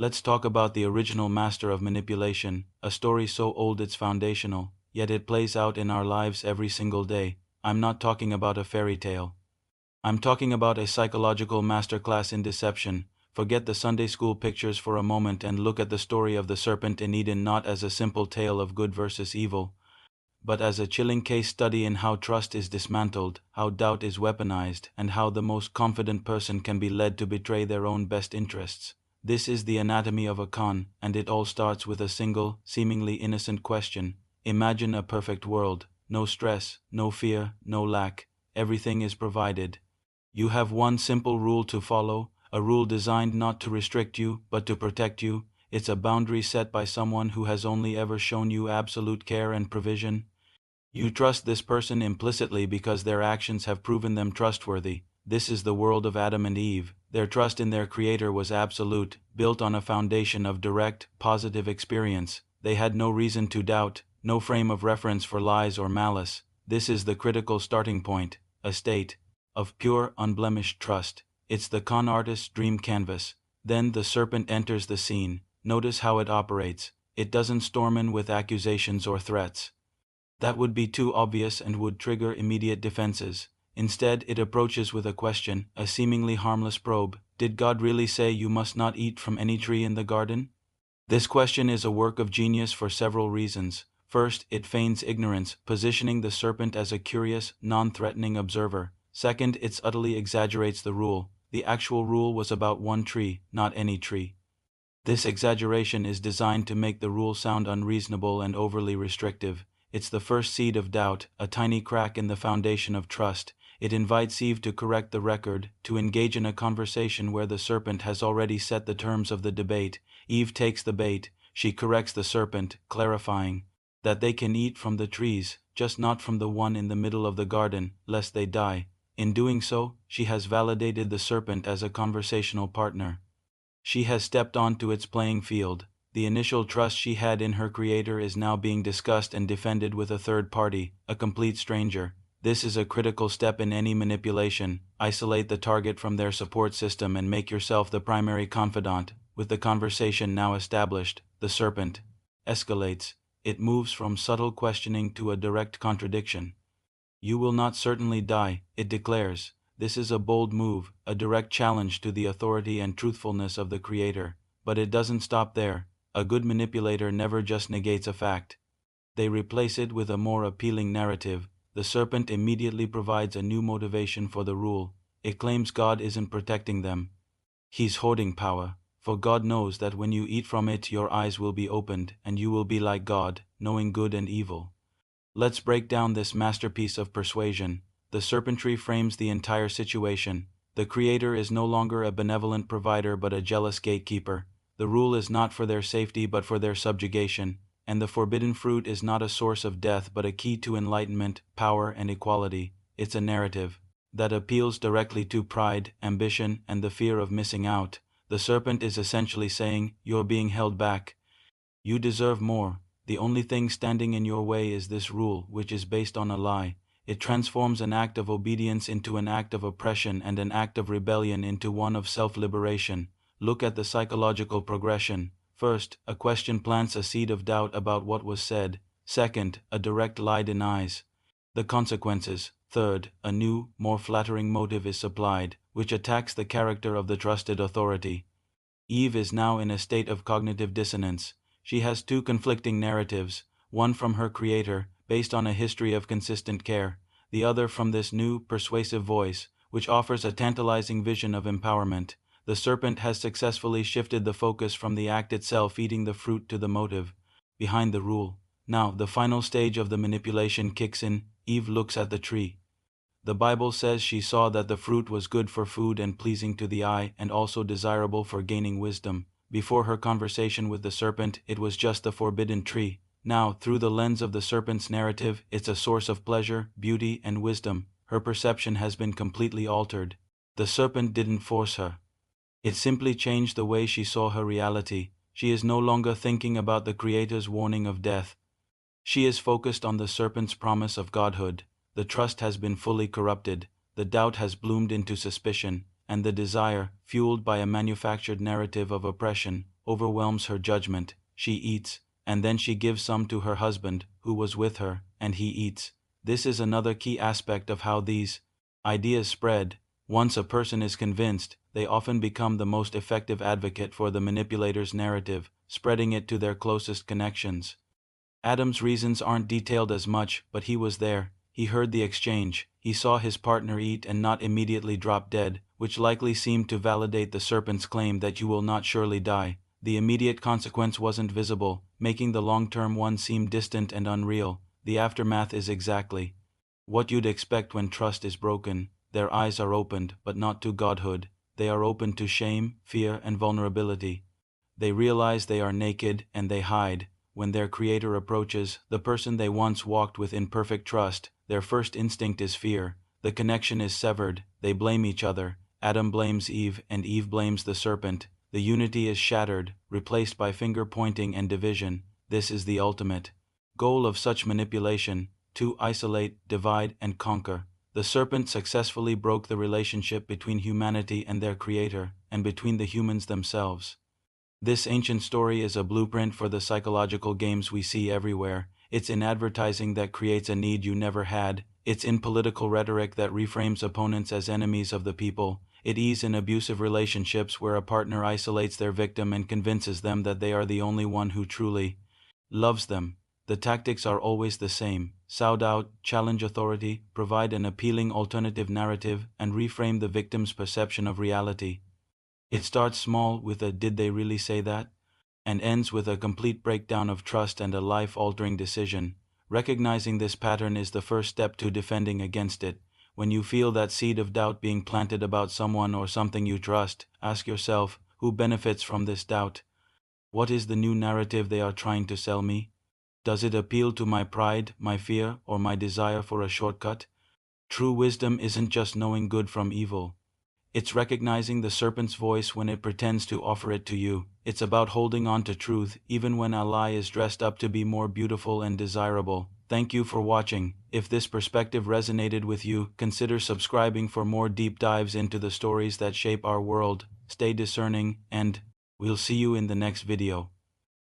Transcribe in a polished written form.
Let's talk about the original master of manipulation, a story so old it's foundational, yet it plays out in our lives every single day. I'm not talking about a fairy tale. I'm talking about a psychological masterclass in deception. Forget the Sunday school pictures for a moment and look at the story of the serpent in Eden not as a simple tale of good versus evil, but as a chilling case study in how trust is dismantled, how doubt is weaponized, and how the most confident person can be led to betray their own best interests. This is the anatomy of a con, and it all starts with a single, seemingly innocent question. Imagine a perfect world. No stress, no fear, no lack. Everything is provided. You have one simple rule to follow, a rule designed not to restrict you, but to protect you. It's a boundary set by someone who has only ever shown you absolute care and provision. You trust this person implicitly because their actions have proven them trustworthy. This is the world of Adam and Eve. Their trust in their Creator was absolute, built on a foundation of direct, positive experience. They had no reason to doubt, no frame of reference for lies or malice. This is the critical starting point, a state of pure, unblemished trust. It's the con artist's dream canvas. Then the serpent enters the scene. Notice how it operates. It doesn't storm in with accusations or threats. That would be too obvious and would trigger immediate defenses. Instead, it approaches with a question, a seemingly harmless probe. Did God really say you must not eat from any tree in the garden? This question is a work of genius for several reasons. First, it feigns ignorance, positioning the serpent as a curious, non-threatening observer. Second, it utterly exaggerates the rule. The actual rule was about one tree, not any tree. This exaggeration is designed to make the rule sound unreasonable and overly restrictive. It's the first seed of doubt, a tiny crack in the foundation of trust. It invites Eve to correct the record, to engage in a conversation where the serpent has already set the terms of the debate. Eve takes the bait. She corrects the serpent, clarifying that they can eat from the trees, just not from the one in the middle of the garden, lest they die. In doing so, she has validated the serpent as a conversational partner. She has stepped onto its playing field. The initial trust she had in her Creator is now being discussed and defended with a third party, a complete stranger. This is a critical step in any manipulation. Isolate the target from their support system and make yourself the primary confidant. With the conversation now established, the serpent escalates. It moves from subtle questioning to a direct contradiction. You will not certainly die, it declares. This is a bold move, a direct challenge to the authority and truthfulness of the Creator. But it doesn't stop there. A good manipulator never just negates a fact. They replace it with a more appealing narrative. The serpent immediately provides a new motivation for the rule. It claims God isn't protecting them. He's hoarding power. For God knows that when you eat from it, your eyes will be opened, and you will be like God, knowing good and evil. Let's break down this masterpiece of persuasion. The serpentry frames the entire situation. The Creator is no longer a benevolent provider but a jealous gatekeeper. The rule is not for their safety but for their subjugation, and the forbidden fruit is not a source of death but a key to enlightenment, power, and equality. It's a narrative that appeals directly to pride, ambition, and the fear of missing out. The serpent is essentially saying, you're being held back. You deserve more. The only thing standing in your way is this rule, which is based on a lie. It transforms an act of obedience into an act of oppression and an act of rebellion into one of self-liberation. Look at the psychological progression. First, a question plants a seed of doubt about what was said. Second, a direct lie denies the consequences. Third, a new, more flattering motive is supplied, which attacks the character of the trusted authority. Eve is now in a state of cognitive dissonance. She has two conflicting narratives, one from her Creator, based on a history of consistent care, the other from this new, persuasive voice, which offers a tantalizing vision of empowerment. The serpent has successfully shifted the focus from the act itself eating the fruit to the motive behind the rule. Now, the final stage of the manipulation kicks in. Eve looks at the tree. The Bible says she saw that the fruit was good for food and pleasing to the eye and also desirable for gaining wisdom. Before her conversation with the serpent, it was just the forbidden tree. Now, through the lens of the serpent's narrative, it's a source of pleasure, beauty, and wisdom. Her perception has been completely altered. The serpent didn't force her. It simply changed the way she saw her reality. She is no longer thinking about the Creator's warning of death. She is focused on the serpent's promise of godhood. The trust has been fully corrupted. The doubt has bloomed into suspicion, and the desire, fueled by a manufactured narrative of oppression, overwhelms her judgment. She eats, and then she gives some to her husband, who was with her, and he eats. This is another key aspect of how these ideas spread. Once a person is convinced, they often become the most effective advocate for the manipulator's narrative, spreading it to their closest connections. Adam's reasons aren't detailed as much, but he was there. He heard the exchange. He saw his partner eat and not immediately drop dead, which likely seemed to validate the serpent's claim that you will not surely die. The immediate consequence wasn't visible, making the long-term one seem distant and unreal. The aftermath is exactly what you'd expect when trust is broken. Their eyes are opened, but not to godhood. They are open to shame, fear, and vulnerability. They realize they are naked, and they hide. When their creator approaches, the person they once walked with in perfect trust, their first instinct is fear. The connection is severed. They blame each other. Adam blames Eve, and Eve blames the serpent. The unity is shattered, replaced by finger-pointing and division. This is the ultimate goal of such manipulation: to isolate, divide, and conquer. The serpent successfully broke the relationship between humanity and their creator, and between the humans themselves. This ancient story is a blueprint for the psychological games we see everywhere. It's in advertising that creates a need you never had. It's in political rhetoric that reframes opponents as enemies of the people. It is in abusive relationships where a partner isolates their victim and convinces them that they are the only one who truly loves them. The tactics are always the same: sound out, challenge authority, provide an appealing alternative narrative, and reframe the victim's perception of reality. It starts small with a "did they really say that?" and ends with a complete breakdown of trust and a life-altering decision. Recognizing this pattern is the first step to defending against it. When you feel that seed of doubt being planted about someone or something you trust, ask yourself, who benefits from this doubt? What is the new narrative they are trying to sell me? Does it appeal to my pride, my fear, or my desire for a shortcut? True wisdom isn't just knowing good from evil. It's recognizing the serpent's voice when it pretends to offer it to you. It's about holding on to truth, even when a lie is dressed up to be more beautiful and desirable. Thank you for watching. If this perspective resonated with you, consider subscribing for more deep dives into the stories that shape our world. Stay discerning, and we'll see you in the next video.